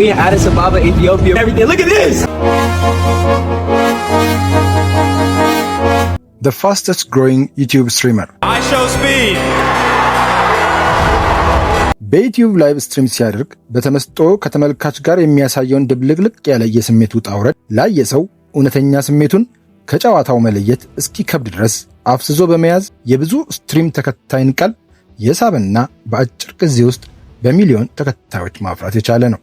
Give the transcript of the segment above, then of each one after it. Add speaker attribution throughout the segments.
Speaker 1: We in Addis Ababa, Ethiopia, everything. Look at this!
Speaker 2: The fastest growing YouTube streamer.
Speaker 3: I show speed.
Speaker 2: በዩቲዩብ ላይቭ ስትሪም ሲያደርግ በተመስጦ ከተመልካች ጋር የሚያሳየውን ድብልቅልቅ ያለ የስሜት ውጣ ውረድ ላየ ሰው እውነተኛ ስሜቱን ከጨዋታው መለየት እስኪከብድ ድረስ አፍስዞ በመያዝ የብዙ ስትሪም ተከታይን ቀልብ የሳበና በአጭር ጊዜ ውስጥ በሚሊዮን ተከታዮች ማፍራት የቻለ ነው።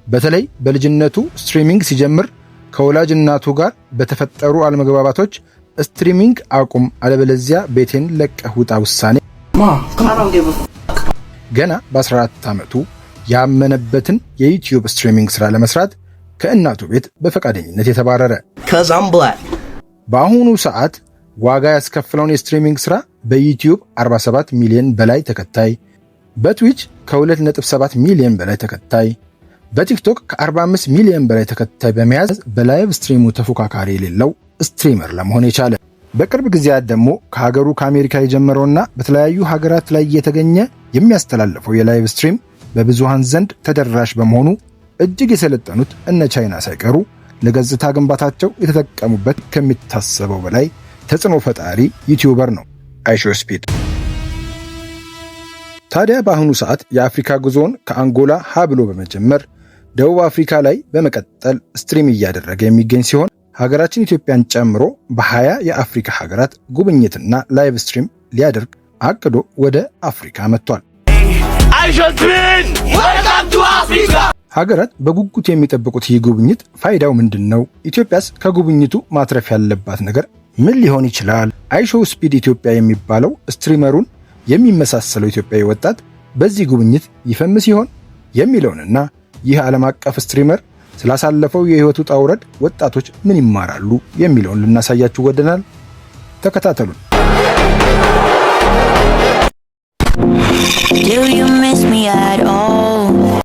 Speaker 2: በተለይ በልጅነቱ ስትሪሚንግ ሲጀምር ከወላጅ እናቱ ጋር በተፈጠሩ አለመግባባቶች ስትሪሚንግ አቁም አለበለዚያ ቤቴን ለቀህ ውጣ ውሳኔ ገና በ14 ዓመቱ ያመነበትን የዩቲዩብ ስትሪሚንግ ስራ ለመስራት ከእናቱ ቤት በፈቃደኝነት የተባረረ በአሁኑ ሰዓት ዋጋ ያስከፍለውን የስትሪሚንግ ስራ በዩቲዩብ 47 ሚሊዮን በላይ ተከታይ፣ በትዊች ከ2.7 ሚሊዮን በላይ ተከታይ፣ በቲክቶክ ከ45 ሚሊዮን በላይ ተከታይ በመያዝ በላይቭ ስትሪሙ ተፎካካሪ የሌለው ስትሪመር ለመሆን የቻለ በቅርብ ጊዜያት ደግሞ ከሀገሩ ከአሜሪካ የጀመረውና በተለያዩ ሀገራት ላይ እየተገኘ የሚያስተላልፈው የላይቭ ስትሪም በብዙሃን ዘንድ ተደራሽ በመሆኑ እጅግ የሰለጠኑት እነ ቻይና ሳይቀሩ ለገጽታ ግንባታቸው የተጠቀሙበት ከሚታሰበው በላይ ተጽዕኖ ፈጣሪ ዩቲዩበር ነው አይሾስፒድ። ታዲያ በአሁኑ ሰዓት የአፍሪካ ጉዞውን ከአንጎላ ሀ ብሎ በመጀመር ደቡብ አፍሪካ ላይ በመቀጠል ስትሪም እያደረገ የሚገኝ ሲሆን ሀገራችን ኢትዮጵያን ጨምሮ በ20 የአፍሪካ ሀገራት ጉብኝትና ላይቭ ስትሪም ሊያደርግ አቅዶ ወደ አፍሪካ መጥቷል። ሀገራት በጉጉት የሚጠብቁት ይህ ጉብኝት ፋይዳው ምንድነው? ኢትዮጵያስ ከጉብኝቱ ማትረፍ ያለባት ነገር ምን ሊሆን ይችላል? አይሾስፒድ ኢትዮጵያ የሚባለው ስትሪመሩን የሚመሳሰለው ኢትዮጵያዊ ወጣት በዚህ ጉብኝት ይፈምስ ይሆን የሚለውንና ይህ ዓለም አቀፍ ስትሪመር ስላሳለፈው የህይወቱ ውጣ ውረድ ወጣቶች ምን ይማራሉ የሚለውን ልናሳያችሁ ወደናል። ተከታተሉን። Do you miss me at all?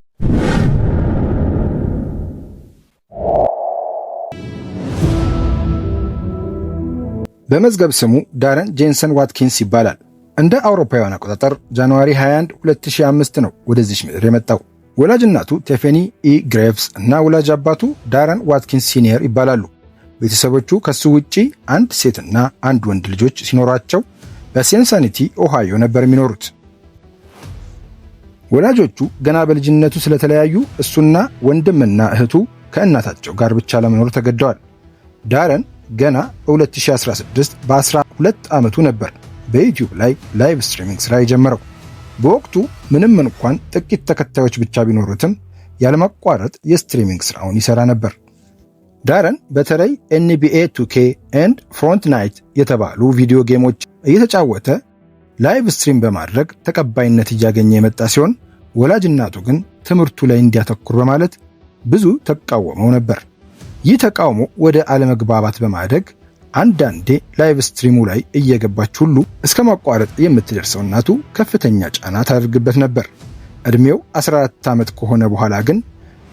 Speaker 2: በመዝገብ ስሙ ዳረን ጄንሰን ዋትኪንስ ይባላል። እንደ አውሮፓውያን አቆጣጠር ጃንዋሪ 21 2005 ነው ወደዚህ ምድር የመጣው። ወላጅ እናቱ ቴፌኒ ኢ ግሬቭስ እና ወላጅ አባቱ ዳረን ዋትኪንስ ሲኒየር ይባላሉ። ቤተሰቦቹ ከሱ ውጪ አንድ ሴትና አንድ ወንድ ልጆች ሲኖራቸው በሲንሳኒቲ ኦሃዮ ነበር የሚኖሩት። ወላጆቹ ገና በልጅነቱ ስለተለያዩ እሱና ወንድምና እህቱ ከእናታቸው ጋር ብቻ ለመኖር ተገደዋል። ዳረን ገና በ2016 በ12 ዓመቱ ነበር በዩቲዩብ ላይ ላይቭ ስትሪሚንግ ስራ የጀመረው። በወቅቱ ምንም እንኳን ጥቂት ተከታዮች ብቻ ቢኖሩትም ያለማቋረጥ የስትሪሚንግ ስራውን ይሰራ ነበር። ዳረን በተለይ NBA 2K and Fortnite የተባሉ ቪዲዮ ጌሞች እየተጫወተ ላይቭ ስትሪም በማድረግ ተቀባይነት እያገኘ የመጣ ሲሆን ወላጅ እናቱ ግን ትምህርቱ ላይ እንዲያተኩር በማለት ብዙ ተቃወመው ነበር። ይህ ተቃውሞ ወደ አለመግባባት በማደግ አንዳንዴ ላይቭ ስትሪሙ ላይ እየገባች ሁሉ እስከ ማቋረጥ የምትደርሰው እናቱ ከፍተኛ ጫና ታደርግበት ነበር። እድሜው 14 ዓመት ከሆነ በኋላ ግን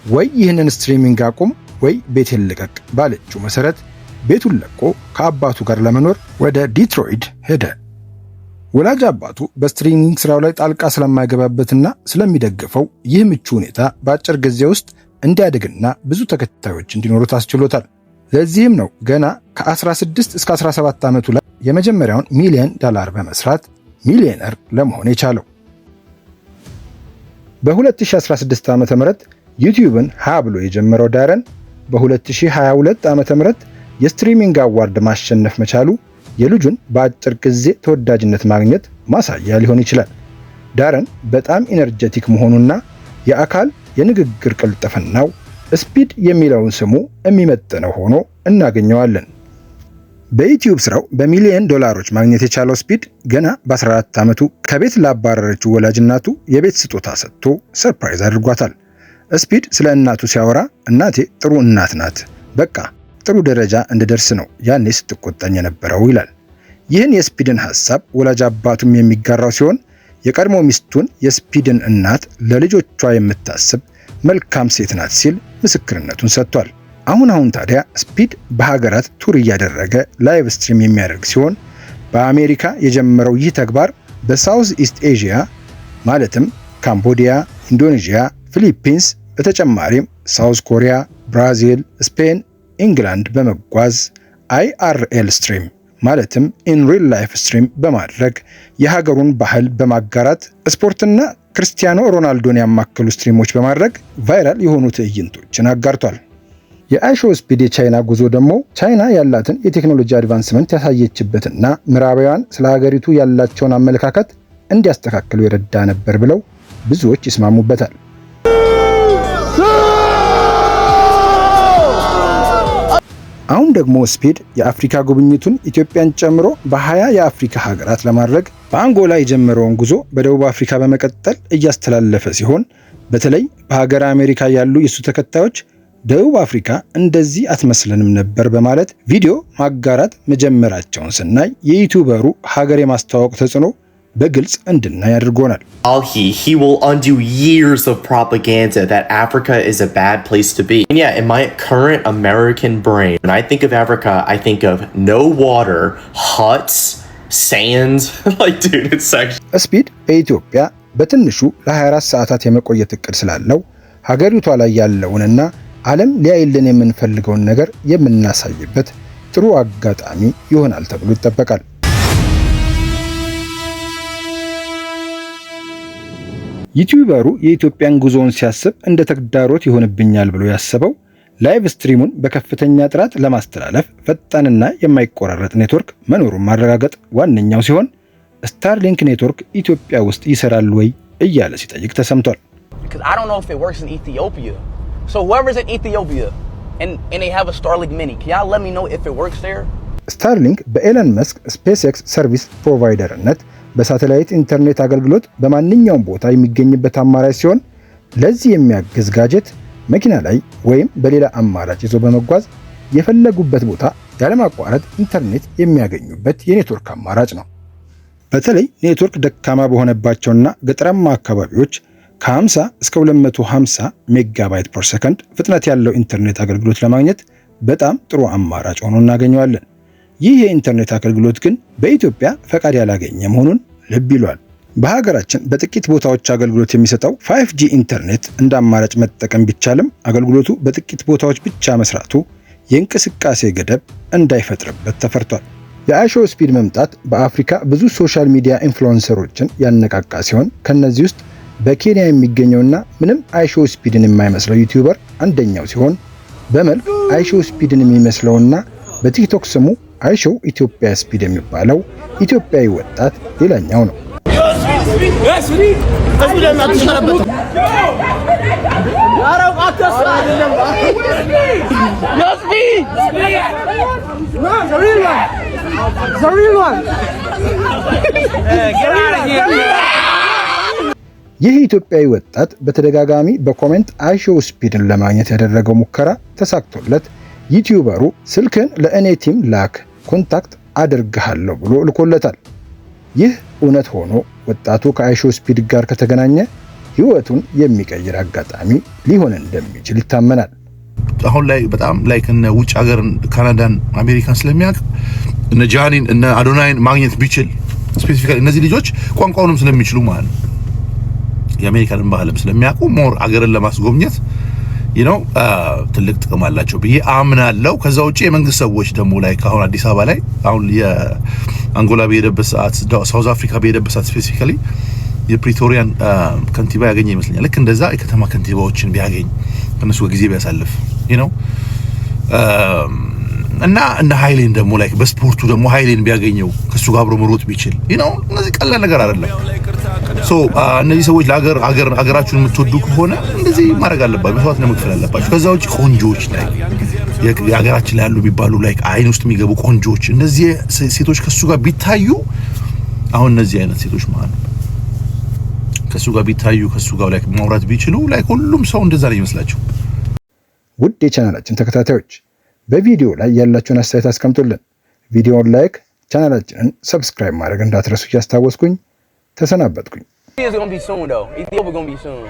Speaker 2: ወይ ይህንን ስትሪሚንግ አቁም ወይ ቤቴን ልቀቅ ባለችው መሰረት ቤቱን ለቆ ከአባቱ ጋር ለመኖር ወደ ዲትሮይት ሄደ። ወላጅ አባቱ በስትሪሚንግ ስራው ላይ ጣልቃ ስለማይገባበትና ስለሚደግፈው ይህ ምቹ ሁኔታ በአጭር ጊዜ ውስጥ እንዲያድግና ብዙ ተከታዮች እንዲኖሩት አስችሎታል። ለዚህም ነው ገና ከ16 እስከ 17 ዓመቱ ላይ የመጀመሪያውን $1 ሚሊዮን በመስራት ሚሊዮነር ለመሆን የቻለው። በ2016 ዓ.ም ዩቲዩብን ሀ ብሎ የጀመረው ዳረን በ2022 ዓ.ም የስትሪሚንግ አዋርድ ማሸነፍ መቻሉ የልጁን በአጭር ጊዜ ተወዳጅነት ማግኘት ማሳያ ሊሆን ይችላል። ዳረን በጣም ኢነርጀቲክ መሆኑና የአካል የንግግር ቅልጥፍናው ስፒድ የሚለውን ስሙ የሚመጥነው ሆኖ እናገኘዋለን። በዩቲዩብ ስራው በሚሊዮን ዶላሮች ማግኘት የቻለው ስፒድ ገና በ14 ዓመቱ ከቤት ላባረረችው ወላጅ እናቱ የቤት ስጦታ ሰጥቶ ሰርፕራይዝ አድርጓታል። ስፒድ ስለ እናቱ ሲያወራ እናቴ ጥሩ እናት ናት፣ በቃ ጥሩ ደረጃ እንድደርስ ነው ያኔ ስትቆጣኝ የነበረው ይላል። ይህን የስፒድን ሐሳብ ወላጅ አባቱም የሚጋራው ሲሆን የቀድሞ ሚስቱን የስፒድን እናት ለልጆቿ የምታስብ መልካም ሴት ናት ሲል ምስክርነቱን ሰጥቷል። አሁን ታዲያ ስፒድ በሀገራት ቱር እያደረገ ላይቭ ስትሪም የሚያደርግ ሲሆን በአሜሪካ የጀመረው ይህ ተግባር በሳውዝ ኢስት ኤዥያ ማለትም ካምቦዲያ፣ ኢንዶኔዥያ፣ ፊሊፒንስ በተጨማሪም ሳውዝ ኮሪያ፣ ብራዚል፣ ስፔን፣ ኢንግላንድ በመጓዝ IRL ስትሪም ማለትም ኢን ሪል ላይፍ ስትሪም በማድረግ የሀገሩን ባህል በማጋራት ስፖርትና ክርስቲያኖ ሮናልዶን ያማከሉ ስትሪሞች በማድረግ ቫይራል የሆኑ ትዕይንቶችን አጋርቷል። የአይሾው ስፒድ የቻይና ጉዞ ደግሞ ቻይና ያላትን የቴክኖሎጂ አድቫንስመንት ያሳየችበትና ምዕራባውያን ስለ ሀገሪቱ ያላቸውን አመለካከት እንዲያስተካክሉ የረዳ ነበር ብለው ብዙዎች ይስማሙበታል። አሁን ደግሞ ስፒድ የአፍሪካ ጉብኝቱን ኢትዮጵያን ጨምሮ በ20 የአፍሪካ ሀገራት ለማድረግ በአንጎላ የጀመረውን ጉዞ በደቡብ አፍሪካ በመቀጠል እያስተላለፈ ሲሆን በተለይ በሀገር አሜሪካ ያሉ የሱ ተከታዮች ደቡብ አፍሪካ እንደዚህ አትመስለንም ነበር በማለት ቪዲዮ ማጋራት መጀመራቸውን ስናይ የዩቲዩበሩ ሀገር የማስተዋወቅ ተጽዕኖ በግልጽ እንድናይ አድርጎናል።
Speaker 3: He will undo years of propaganda that Africa is a bad place to be. And yeah, in my current American brain, when I think of Africa, I think of no water, huts, sand. Like, dude, it's actually...
Speaker 2: ስፒድ በኢትዮጵያ በትንሹ ለ24 ሰዓታት የመቆየት እቅድ ስላለው ሀገሪቷ ላይ ያለውንና ዓለም ሊያይልን የምንፈልገውን ነገር የምናሳይበት ጥሩ አጋጣሚ ይሆናል ተብሎ ይጠበቃል። ዩቲዩበሩ የኢትዮጵያን ጉዞውን ሲያስብ እንደ ተግዳሮት ይሆንብኛል ብሎ ያሰበው ላይቭ ስትሪሙን በከፍተኛ ጥራት ለማስተላለፍ ፈጣንና የማይቆራረጥ ኔትወርክ መኖሩን ማረጋገጥ ዋነኛው ሲሆን ስታርሊንክ ኔትወርክ ኢትዮጵያ ውስጥ ይሰራል ወይ እያለ ሲጠይቅ ተሰምቷል። ስታርሊንክ በኤለን መስክ ስፔስኤክስ ሰርቪስ ፕሮቫይደርነት በሳተላይት ኢንተርኔት አገልግሎት በማንኛውም ቦታ የሚገኝበት አማራጭ ሲሆን ለዚህ የሚያግዝ ጋጀት መኪና ላይ ወይም በሌላ አማራጭ ይዞ በመጓዝ የፈለጉበት ቦታ ያለማቋረጥ ኢንተርኔት የሚያገኙበት የኔትወርክ አማራጭ ነው። በተለይ ኔትወርክ ደካማ በሆነባቸውና ገጠራማ አካባቢዎች ከ50 እስከ 250 ሜጋባይት ፐር ሰከንድ ፍጥነት ያለው ኢንተርኔት አገልግሎት ለማግኘት በጣም ጥሩ አማራጭ ሆኖ እናገኘዋለን። ይህ የኢንተርኔት አገልግሎት ግን በኢትዮጵያ ፈቃድ ያላገኘ መሆኑን ልብ ይሏል። በሀገራችን በጥቂት ቦታዎች አገልግሎት የሚሰጠው 5G ኢንተርኔት እንደ አማራጭ መጠቀም ቢቻልም አገልግሎቱ በጥቂት ቦታዎች ብቻ መስራቱ የእንቅስቃሴ ገደብ እንዳይፈጥርበት ተፈርቷል። የአይሾው ስፒድ መምጣት በአፍሪካ ብዙ ሶሻል ሚዲያ ኢንፍሉዌንሰሮችን ያነቃቃ ሲሆን ከነዚህ ውስጥ በኬንያ የሚገኘውና ምንም አይሾው ስፒድን የማይመስለው ዩቲዩበር አንደኛው ሲሆን በመልክ አይሾው ስፒድን የሚመስለውና በቲክቶክ ስሙ አይሾው ኢትዮጵያ ስፒድ የሚባለው ኢትዮጵያዊ ወጣት ሌላኛው ነው። ይህ ኢትዮጵያዊ ወጣት በተደጋጋሚ በኮሜንት አይሾው ስፒድን ለማግኘት ያደረገው ሙከራ ተሳክቶለት ዩቲዩበሩ ስልክን ለእኔ ቲም ላክ ኮንታክት አድርግሃለሁ ብሎ ልኮለታል። ይህ እውነት ሆኖ ወጣቱ ከአይሾው ስፒድ ጋር ከተገናኘ ህይወቱን የሚቀይር አጋጣሚ ሊሆን እንደሚችል ይታመናል።
Speaker 4: አሁን ላይ በጣም ላይክ እነ ውጭ ሀገር ካናዳን፣ አሜሪካን ስለሚያውቅ እነ ጃኒን እነ አዶናይን ማግኘት ቢችል ስፔሲፊካሊ እነዚህ ልጆች ቋንቋውንም ስለሚችሉ ማለት ነው የአሜሪካንን ባህልም ስለሚያውቁ ሞር አገርን ለማስጎብኘት ትልቅ ጥቅም አላቸው ብዬ አምናለሁ። ከዛ ውጪ የመንግስት ሰዎች ደግሞ ላይ አሁን አዲስ አበባ ላይ አሁን የአንጎላ በሄደበት ሰዓት ሳውዝ አፍሪካ በሄደበት ሰዓት ስፔሲፊካሊ የፕሪቶሪያን ከንቲባ ያገኘ ይመስለኛል። ልክ እንደዛ የከተማ ከንቲባዎችን ቢያገኝ ከነሱ ጊዜ ቢያሳልፍ እና እንደ ሃይሌን ደግሞ ላይ በስፖርቱ ደግሞ ሃይሌን ቢያገኘው ከሱ ጋር አብሮ መሮጥ ቢችል እነዚህ ቀላል ነገር አይደለም። እነዚህ ሰዎች ለሀገራችሁን የምትወዱ ከሆነ እንደዚህ ማድረግ አለባችሁ፣ መስዋዕት መክፈል አለባችሁ። ከዛ ውጪ ቆንጆዎች ላይ የሀገራችን ላይ ያሉ ቢባሉ ላይ አይን ውስጥ የሚገቡ ቆንጆዎች እነዚህ ሴቶች ከሱ ጋር ቢታዩ አሁን እነዚህ አይነት ሴቶች ማለት ከሱ ጋር ቢታዩ ከሱ ጋር ላይ ማውራት ቢችሉ ላይ ሁሉም ሰው እንደዛ ላይ ይመስላችሁ።
Speaker 2: ውድ የቻናላችን ተከታታዮች በቪዲዮ ላይ ያላችሁን አስተያየት አስቀምጡልን። ቪዲዮውን ላይክ፣ ቻናላችንን ሰብስክራይብ ማድረግ እንዳትረሱ እያስታወስኩኝ ተሰናበትኩኝ።
Speaker 1: It's gonna be soon though. Ethiopia gonna be soon.